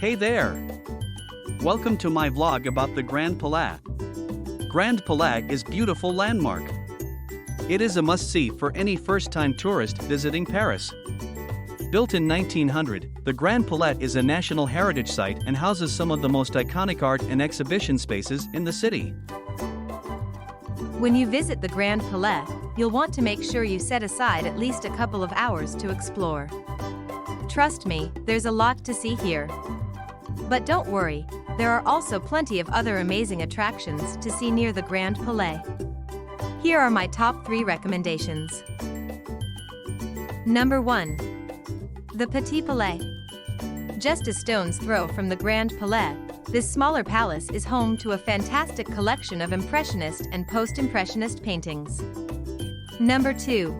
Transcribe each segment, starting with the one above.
Hey there! Welcome to my vlog about the Grand Palais. Grand Palais is a beautiful landmark. It is a must-see for any first-time tourist visiting Paris. Built in 1900, the Grand Palais is a national heritage site and houses some of the most iconic art and exhibition spaces in the city. When you visit the Grand Palais, you'll want to make sure you set aside at least a couple of hours to explore. Trust me, there's a lot to see here. But don't worry, there are also plenty of other amazing attractions to see near the Grand Palais. Here are my top 3 recommendations. Number 1. The Petit Palais. Just a stone's throw from the Grand Palais, this smaller palace is home to a fantastic collection of Impressionist and Post-Impressionist paintings. Number 2.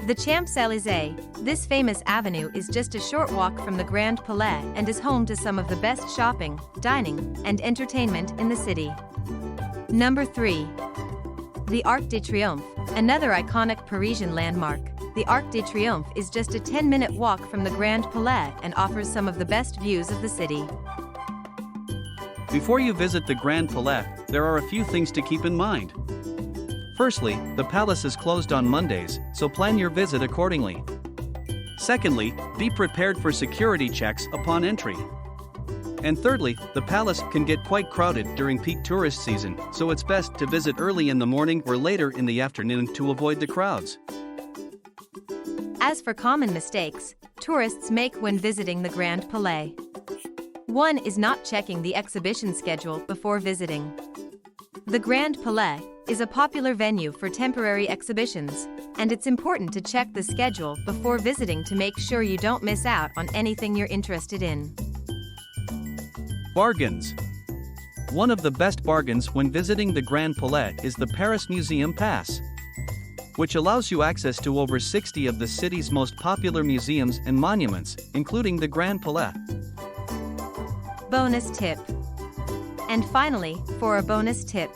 The Champs-Elysées. This famous avenue is just a short walk from the Grand Palais and is home to some of the best shopping, dining, and entertainment in the city. Number 3. The Arc de Triomphe, another iconic Parisian landmark. The Arc de Triomphe is just a 10-minute walk from the Grand Palais and offers some of the best views of the city. Before you visit the Grand Palais, there are a few things to keep in mind. Firstly, the palace is closed on Mondays, so plan your visit accordingly. Secondly, be prepared for security checks upon entry. And thirdly, the palace can get quite crowded during peak tourist season, so it's best to visit early in the morning or later in the afternoon to avoid the crowds. As for common mistakes tourists make when visiting the Grand Palais. 1 is not checking the exhibition schedule before visiting. The Grand Palais is a popular venue for temporary exhibitions, and it's important to check the schedule before visiting to make sure you don't miss out on anything you're interested in. Bargains. One of the best bargains when visiting the Grand Palais is the Paris Museum Pass, which allows you access to over 60 of the city's most popular museums and monuments, including the Grand Palais. Bonus tip. And finally, for a bonus tip.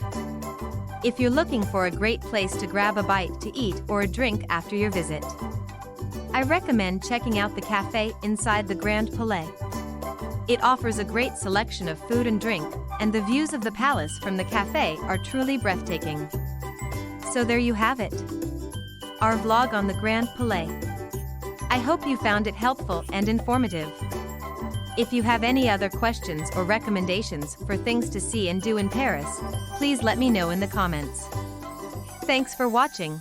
If you're looking for a great place to grab a bite to eat or a drink after your visit, I recommend checking out the cafe inside the Grand Palais. It offers a great selection of food and drink, and the views of the palace from the cafe are truly breathtaking. So there you have it. Our vlog on the Grand Palais. I hope you found it helpful and informative. If you have any other questions or recommendations for things to see and do in Paris, please let me know in the comments. Thanks for watching.